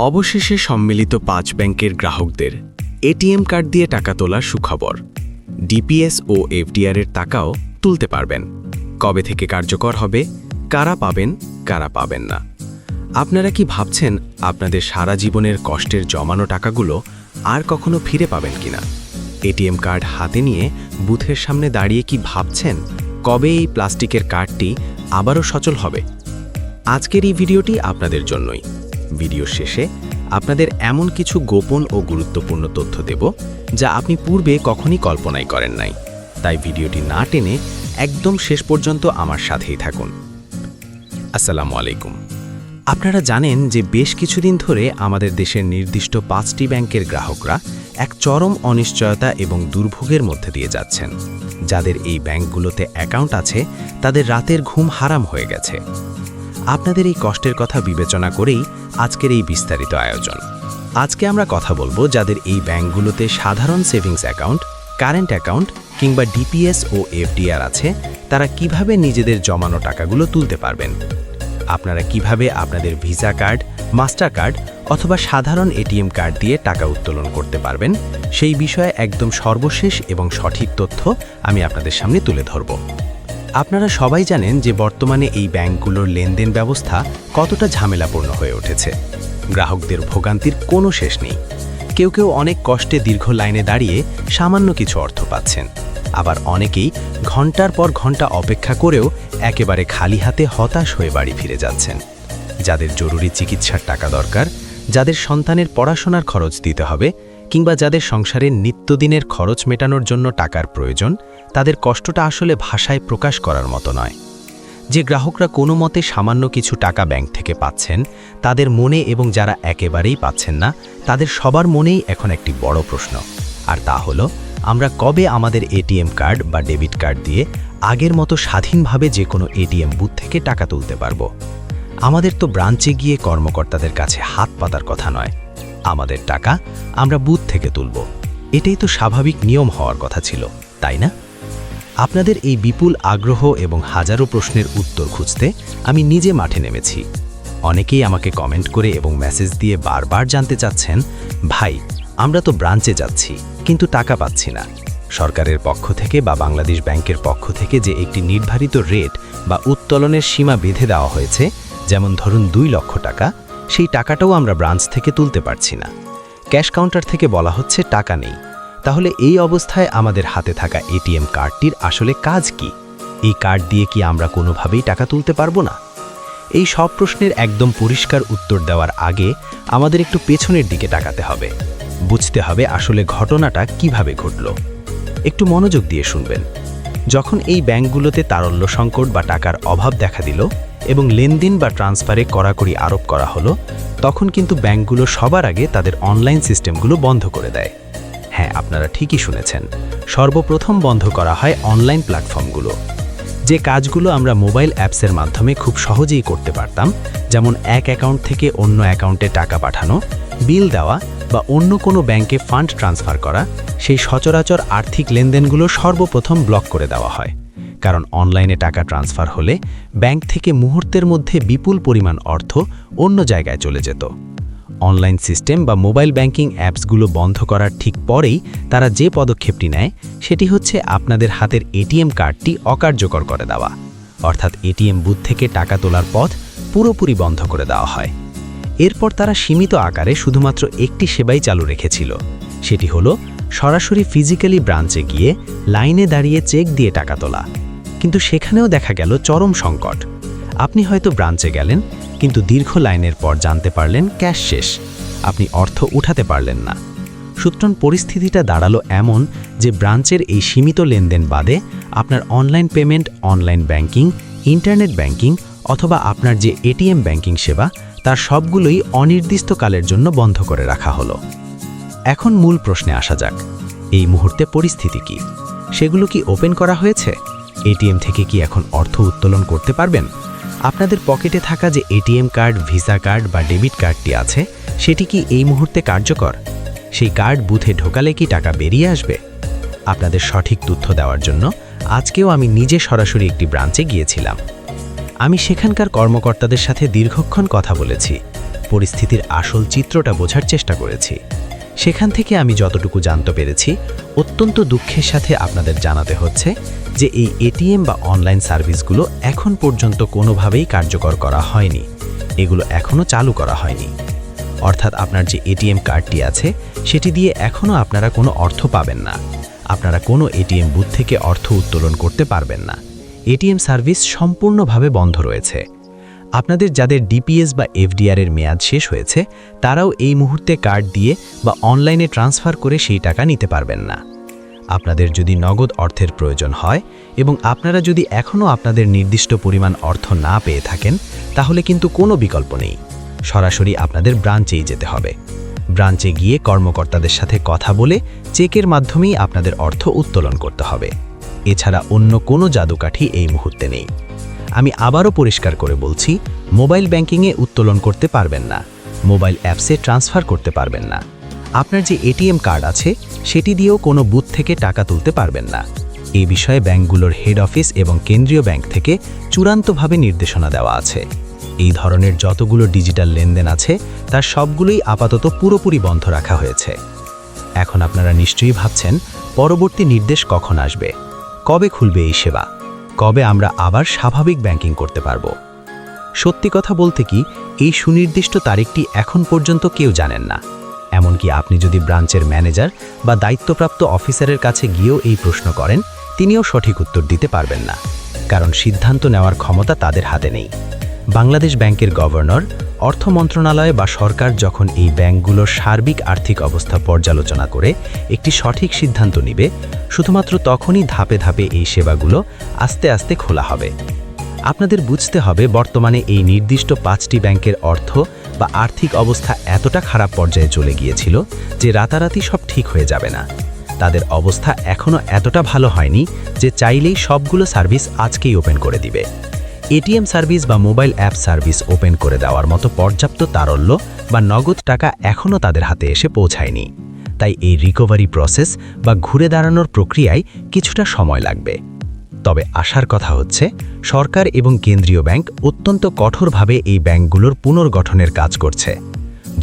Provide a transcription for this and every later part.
অবশেষে সম্মিলিত 5 ব্যাংকের গ্রাহকদের এটিএম কার্ড দিয়ে টাকা তোলার সুখবর। ডিপিএস ও এফডিআর এর টাকাও তুলতে পারবেন। কবে থেকে কার্যকর হবে, কারা পাবেন, কারা পাবেন না? আপনারা কি ভাবছেন আপনাদের সারা জীবনের কষ্টের জমানো টাকাগুলো আর কখনো ফিরে পাবেন কিনা? এটিএম কার্ড হাতে নিয়ে বুথের সামনে দাঁড়িয়ে কি ভাবছেন কবে এই প্লাস্টিকের কার্ডটি আবারও সচল হবে? আজকের এই ভিডিওটি আপনাদের জন্যই। ভিডিও শেষে আপনাদের এমন কিছু গোপন ও গুরুত্বপূর্ণ তথ্য দেব যা আপনি পূর্বে কখনই কল্পনাই করেন নাই। তাই ভিডিওটি না টেনে একদম শেষ পর্যন্ত আমার সাথেই থাকুন। আসসালামু আলাইকুম। আপনারা জানেন যে বেশ কিছুদিন ধরে আমাদের দেশের নির্দিষ্ট 5টি ব্যাংকের গ্রাহকরা এক চরম অনিশ্চয়তা এবং দুর্ভোগের মধ্যে দিয়ে যাচ্ছেন। যাদের এই ব্যাংকগুলোতে অ্যাকাউন্ট আছে তাদের রাতের ঘুম হারাম হয়ে গেছে। আপনাদের এই কষ্টের কথা বিবেচনা করেই আজকের এই বিস্তারিত আয়োজন। আজকে আমরা কথা বলবো যাদের এই ব্যাংকগুলোতে সাধারণ সেভিংস অ্যাকাউন্ট, কারেন্ট অ্যাকাউন্ট কিংবা ডিপিএস ও এফডিআর আছে, তারা কিভাবে নিজেদের জমানো টাকাগুলো তুলতে পারবেন। আপনারা কিভাবে আপনাদের ভিসা কার্ড, মাস্টার কার্ড অথবা সাধারণ এটিএম কার্ড দিয়ে টাকা উত্তোলন করতে পারবেন, সেই বিষয়ে একদম সর্বশেষ এবং সঠিক তথ্য আমি আপনাদের সামনে তুলে ধরব। আপনারা সবাই জানেন যে বর্তমানে এই ব্যাংকগুলোর লেনদেন ব্যবস্থা কতটা ঝামেলাপূর্ণ হয়ে উঠেছে। গ্রাহকদের ভোগান্তির কোনো শেষ নেই। কেউ কেউ অনেক কষ্টে দীর্ঘ লাইনে দাঁড়িয়ে সামান্য কিছু অর্থ পাচ্ছেন, আবার অনেকেই ঘন্টার পর ঘন্টা অপেক্ষা করেও একেবারে খালি হাতে হতাশ হয়ে বাড়ি ফিরে যাচ্ছেন। যাদের জরুরি চিকিৎসার টাকা দরকার, যাদের সন্তানের পড়াশোনার খরচ দিতে হবে কিংবা যাদের সংসারের নিত্যদিনের খরচ মেটানোর জন্য টাকার প্রয়োজন, তাদের কষ্টটা আসলে ভাষায় প্রকাশ করার মতো নয়। যে গ্রাহকরা কোনো মতে সামান্য কিছু টাকা ব্যাংক থেকে পাচ্ছেন, তাদের মনে এবং যারা একেবারেই পাচ্ছেন না, তাদের সবার মনেই এখন একটি বড় প্রশ্ন, আর তা হলো আমরা কবে আমাদের এটিএম কার্ড বা ডেবিট কার্ড দিয়ে আগের মতো স্বাধীনভাবে যে কোনো এটিএম বুথ থেকে টাকা তুলতে পারবো। আমাদের তো ব্রাঞ্চে গিয়ে কর্মকর্তাদের কাছে হাত পাতার কথা নয়, আমাদের টাকা আমরা বুথ থেকে তুলব। এটাই তো স্বাভাবিক নিয়ম হওয়ার কথা ছিল, তাই না? আপনাদের এই বিপুল আগ্রহ এবং হাজারো প্রশ্নের উত্তর খুঁজতে আমি নিজে মাঠে নেমেছি। অনেকেই আমাকে কমেন্ট করে এবং মেসেজ দিয়ে বারবার জানতে চাচ্ছেন, ভাই আমরা তো ব্রাঞ্চে যাচ্ছি কিন্তু টাকা পাচ্ছি না। সরকারের পক্ষ থেকে বা বাংলাদেশ ব্যাংকের পক্ষ থেকে যে একটি নির্ধারিত রেট বা উত্তোলনের সীমা বেঁধে দেওয়া হয়েছে, যেমন ধরুন 2 লক্ষ টাকা, সেই টাকাটাও আমরা ব্রাঞ্চ থেকে তুলতে পারছি না। ক্যাশ কাউন্টার থেকে বলা হচ্ছে টাকা নেই। তাহলে এই অবস্থায় আমাদের হাতে থাকা এটিএম কার্ডটির আসলে কাজ কি? এই কার্ড দিয়ে কি আমরা কোনোভাবেই টাকা তুলতে পারবো না? এই সব প্রশ্নের একদম পরিষ্কার উত্তর দেওয়ার আগে আমাদের একটু পেছনের দিকে তাকাতে হবে। বুঝতে হবে আসলে ঘটনাটা কিভাবে ঘটল। একটু মনোযোগ দিয়ে শুনবেন। যখন এই ব্যাংকগুলোতে তারল্য সংকট বা টাকার অভাব দেখা দিল এবং লেনদেন বা ট্রান্সফারে কড়াকড়ি আরোপ করা হলো, তখন কিন্তু ব্যাংকগুলো সবার আগে তাদের অনলাইন সিস্টেমগুলো বন্ধ করে দেয়। হ্যাঁ, আপনারা ঠিকই শুনেছেন, সর্বপ্রথম বন্ধ করা হয় অনলাইন প্ল্যাটফর্মগুলো। যে কাজগুলো আমরা মোবাইল অ্যাপসের মাধ্যমে খুব সহজেই করতে পারতাম, যেমন এক অ্যাকাউন্ট থেকে অন্য অ্যাকাউন্টে টাকা পাঠানো, বিল দেওয়া বা অন্য কোনো ব্যাংকে ফান্ড ট্রান্সফার করা, সেই সচরাচর আর্থিক লেনদেনগুলো সর্বপ্রথম ব্লক করে দেওয়া হয়। কারণ অনলাইনে টাকা ট্রান্সফার হলে ব্যাংক থেকে মুহূর্তের মধ্যে বিপুল পরিমাণ অর্থ অন্য জায়গায় চলে যেত। অনলাইন সিস্টেম বা মোবাইল ব্যাংকিং অ্যাপসগুলো বন্ধ করার ঠিক পরেই তারা যে পদক্ষেপটি নেয়, সেটি হচ্ছে আপনাদের হাতের এটিএম কার্ডটি অকার্যকর করে দেওয়া। অর্থাৎ এটিএম বুথ থেকে টাকা তোলার পথ পুরোপুরি বন্ধ করে দেওয়া হয়। এরপর তারা সীমিত আকারে শুধুমাত্র একটি সেবাই চালু রেখেছিল, সেটি হলো সরাসরি ফিজিক্যালি ব্রাঞ্চে গিয়ে লাইনে দাঁড়িয়ে চেক দিয়ে টাকা তোলা। কিন্তু সেখানেও দেখা গেল চরম সংকট। আপনি হয়তো ব্রাঞ্চে গেলেন, কিন্তু দীর্ঘ লাইনের পর জানতে পারলেন ক্যাশ শেষ, আপনি অর্থ উঠাতে পারলেন না। সুতরাং পরিস্থিতিটা দাঁড়ালো এমন যে ব্রাঞ্চের এই সীমিত লেনদেন বাদে আপনার online payment, online banking, internet banking অথবা আপনার যে এটিএম ব্যাংকিং সেবা, তার সবগুলোই অনির্দিষ্টকালের জন্য বন্ধ করে রাখা হলো। এখন মূল প্রশ্নে আসা যাক, এই মুহূর্তে পরিস্থিতি কি? সেগুলো কি ওপেন করা হয়েছে? এটিএম থেকে কি এখন অর্থ উত্তোলন করতে পারবেন? আপনাদের পকেটে থাকা যে এটিএম কার্ড, ভিসা কার্ড বা ডেবিট কার্ডটি আছে, সেটি কি এই মুহূর্তে কার্যকর? সেই কার্ড বুথে ঢোকালে কি টাকা বেরিয়ে আসবে? আপনাদের সঠিক তথ্য দেওয়ার জন্য আজকেও আমি নিজে সরাসরি একটি ব্রাঞ্চে গিয়েছিলাম। আমি সেখানকার কর্মকর্তাদের সাথে দীর্ঘক্ষণ কথা বলেছি। পরিস্থিতির আসল চিত্রটা বোঝার চেষ্টা করেছি। সেখান থেকে আমি যতটুকু জানতে পেরেছি, অত্যন্ত দুঃখের সাথে আপনাদের জানাতে হচ্ছে যে এই এটিএম বা অনলাইন সার্ভিসগুলো এখন পর্যন্ত কোনোভাবেই কার্যকর করা হয়নি। এগুলো এখনও চালু করা হয়নি। অর্থাৎ আপনার যে এটিএম কার্ডটি আছে সেটি দিয়ে এখনও আপনারা কোনো অর্থ পাবেন না। আপনারা কোনো এটিএম বুথ থেকে অর্থ উত্তোলন করতে পারবেন না। এটিএম সার্ভিস সম্পূর্ণভাবে বন্ধ রয়েছে। আপনাদের যাদের ডিপিএস বা এফডিআর এর মেয়াদ শেষ হয়েছে তারাও এই মুহূর্তে কার্ড দিয়ে বা অনলাইনে ট্রান্সফার করে সেই টাকা নিতে পারবেন না। আপনাদের যদি নগদ অর্থের প্রয়োজন হয় এবং আপনারা যদি এখনও আপনাদের নির্দিষ্ট পরিমাণ অর্থ না পেয়ে থাকেন, তাহলে কিন্তু কোনো বিকল্প নেই। সরাসরি আপনাদের ব্রাঞ্চেই যেতে হবে। ব্রাঞ্চে গিয়ে কর্মকর্তাদের সাথে কথা বলে চেকের মাধ্যমেই আপনাদের অর্থ উত্তোলন করতে হবে। এছাড়া অন্য কোনো জাদুকাঠি এই মুহূর্তে নেই। আমি আবারও পরিষ্কার করে বলছি, মোবাইল ব্যাংকিংয়ে উত্তোলন করতে পারবেন না, মোবাইল অ্যাপসে ট্রান্সফার করতে পারবেন না। আপনার যে এটিএম কার্ড আছে সেটি দিয়েও কোনো বুথ থেকে টাকা তুলতে পারবেন না। এই বিষয়ে ব্যাংকগুলোর হেড অফিস এবং কেন্দ্রীয় ব্যাংক থেকে চূড়ান্তভাবে নির্দেশনা দেওয়া আছে। এই ধরনের যতগুলো ডিজিটাল লেনদেন আছে তার সবগুলোই আপাতত পুরোপুরি বন্ধ রাখা হয়েছে। এখন আপনারা নিশ্চয়ই ভাবছেন, পরবর্তী নির্দেশ কখন আসবে, কবে খুলবে এই সেবা, কবে আমরা আবার স্বাভাবিক ব্যাংকিং করতে পারব। সত্যি কথা বলতে কি, এই সুনির্দিষ্ট তারিখটি এখন পর্যন্ত কেউ জানেন না। এমনকি আপনি যদি ব্রাঞ্চের ম্যানেজার বা দায়িত্বপ্রাপ্ত অফিসারের কাছে গিয়েও এই প্রশ্ন করেন, তিনিও সঠিক উত্তর দিতে পারবেন না, কারণ সিদ্ধান্ত নেওয়ার ক্ষমতা তাদের হাতে নেই। বাংলাদেশ ব্যাংকের গভর্নর, অর্থ মন্ত্রণালয় বা সরকার যখন এই ব্যাংকগুলোর সার্বিক আর্থিক অবস্থা পর্যালোচনা করে একটি সঠিক সিদ্ধান্ত নেবে, শুধুমাত্র তখনই ধাপে ধাপে এই সেবাগুলো আস্তে আস্তে খোলা হবে। আপনাদের বুঝতে হবে, বর্তমানে এই নির্দিষ্ট 5টি ব্যাংকের অর্থ বা আর্থিক অবস্থা এতটা খারাপ পর্যায়ে চলে গিয়েছিল যে রাতারাতি সব ঠিক হয়ে যাবে না। তাদের অবস্থা এখনও এতটা ভালো হয়নি যে চাইলেই সবগুলো সার্ভিস আজকেই ওপেন করে দিবে। এটিএম সার্ভিস বা মোবাইল অ্যাপ সার্ভিস ওপেন করে দেওয়ার মতো পর্যাপ্ত তারল্য বা নগদ টাকা এখনও তাদের হাতে এসে পৌঁছায়নি। তাই এই রিকভারি প্রসেস বা ঘুরে দাঁড়ানোর প্রক্রিয়ায় কিছুটা সময় লাগবে। তবে আশার কথা হচ্ছে, সরকার এবং কেন্দ্রীয় ব্যাংক অত্যন্ত কঠোরভাবে এই ব্যাংকগুলোর পুনর্গঠনের কাজ করছে।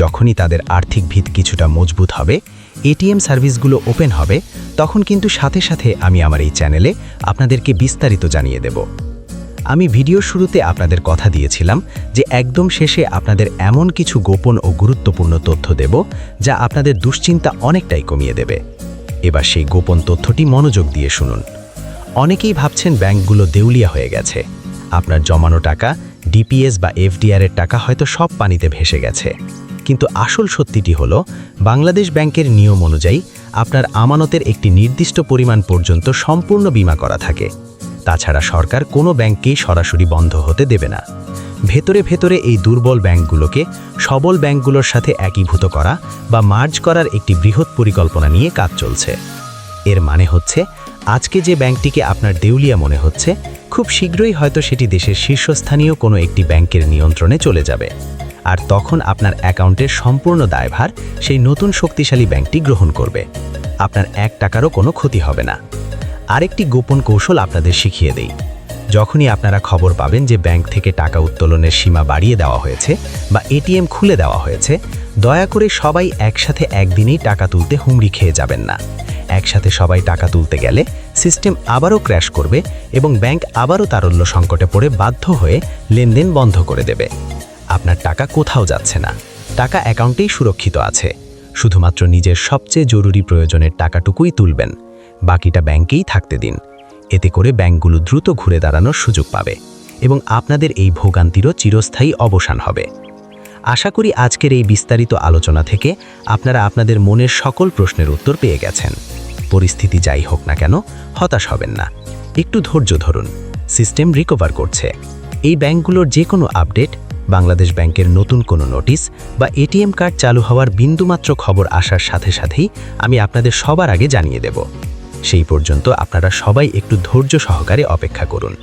যখনই তাদের আর্থিক ভিত কিছুটা মজবুত হবে, এটিএম সার্ভিসগুলো ওপেন হবে, তখন কিন্তু সাথে সাথে আমি আমার এই চ্যানেলে আপনাদেরকে বিস্তারিত জানিয়ে দেব। আমি ভিডিওর শুরুতে আপনাদের কথা দিয়েছিলাম যে একদম শেষে আপনাদের এমন কিছু গোপন ও গুরুত্বপূর্ণ তথ্য দেব যা আপনাদের দুশ্চিন্তা অনেকটাই কমিয়ে দেবে। এবার সেই গোপন তথ্যটি মনোযোগ দিয়ে শুনুন। অনেকেই ভাবছেন ব্যাংকগুলো দেউলিয়া হয়ে গেছে। আপনার জমানো টাকা, ডিপিএস বা এফডিআর এর টাকা হয়তো সব পানিতে ভেসে গেছে। কিন্তু আসল সত্যিটি হলো, বাংলাদেশ ব্যাংকের নিয়ম অনুযায়ী আপনার আমানতের একটি নির্দিষ্ট পরিমাণ পর্যন্ত সম্পূর্ণ বীমা করা থাকে। তাছাড়া সরকার কোনো ব্যাংককেই সরাসরি বন্ধ হতে দেবে না। ভেতরে ভেতরে এই দুর্বল ব্যাংকগুলোকে সবল ব্যাংকগুলোর সাথে একীভূত করা বা মার্জ করার একটি বৃহৎ পরিকল্পনা নিয়ে কাজ চলছে। এর মানে হচ্ছে, আজকে যে ব্যাংকটিকে আপনার দেউলিয়া মনে হচ্ছে, খুব শীঘ্রই হয়তো সেটি দেশের শীর্ষস্থানীয় কোনো একটি ব্যাংকের নিয়ন্ত্রণে চলে যাবে। আর তখন আপনার অ্যাকাউন্টের সম্পূর্ণ দায়ভার সেই নতুন শক্তিশালী ব্যাংকটি গ্রহণ করবে। আপনার 1 টাকারও কোনো ক্ষতি হবে না। আরেকটি গোপন কৌশল আপনাদের শিখিয়ে দেই। যখনই আপনারা খবর পাবেন যে ব্যাংক থেকে টাকা উত্তোলনের সীমা বাড়িয়ে দেওয়া হয়েছে বা এটিএম খুলে দেওয়া হয়েছে, দয়া করে সবাই একসাথে একদিনেই টাকা তুলতে হুমড়ি খেয়ে যাবেন না। একসাথে সবাই টাকা তুলতে গেলে সিস্টেম আবারও ক্র্যাশ করবে এবং ব্যাংক আবারও তারল্য সংকটে পড়ে বাধ্য হয়ে লেনদেন বন্ধ করে দেবে। আপনার টাকা কোথাও যাচ্ছে না, টাকা অ্যাকাউন্টেই সুরক্ষিত আছে। শুধুমাত্র নিজের সবচেয়ে জরুরি প্রয়োজনের টাকাটুকুই তুলবেন, বাকিটা ব্যাংকেই থাকতে দিন। এতে করে ব্যাংকগুলো দ্রুত ঘুরে দাঁড়ানোর সুযোগ পাবে এবং আপনাদের এই ভোগান্তিরও চিরস্থায়ী অবসান হবে। আশা করি আজকের এই বিস্তারিত আলোচনা থেকে আপনারা আপনাদের মনের সকল প্রশ্নের উত্তর পেয়ে গেছেন। পরিস্থিতি যাই হোক না কেন, হতাশ হবেন না। একটু ধৈর্য ধরুন, সিস্টেম রিকভার করছে। এই ব্যাংকগুলোর যে কোনো আপডেট, বাংলাদেশ ব্যাংকের নতুন কোনো নোটিশ বা এটিএম কার্ড চালু হওয়ার বিন্দুমাত্র খবর আসার সাথে সাথেই আমি আপনাদের সবার আগে জানিয়ে দেব। সেই পর্যন্ত আপনারা সবাই একটু ধৈর্য সহকারে অপেক্ষা করুন।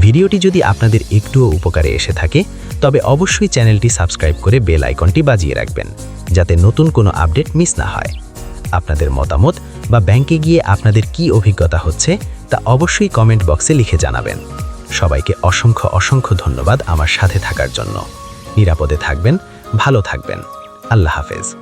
ভিডিওটি যদি আপনাদের একটুও উপকারে এসে থাকে, তবে অবশ্যই চ্যানেলটি সাবস্ক্রাইব করে বেল আইকনটি বাজিয়ে রাখবেন, যাতে নতুন কোনো আপডেট মিস না হয়। আপনাদের মতামত বা ব্যাংকে গিয়ে আপনাদের কি অভিজ্ঞতা হচ্ছে তা অবশ্যই কমেন্ট বক্সে লিখে জানাবেন। সবাইকে অসংখ্য অসংখ্য ধন্যবাদ আমার সাথে থাকার জন্য। নিরাপদে থাকবেন, ভালো থাকবেন। আল্লাহ হাফেজ।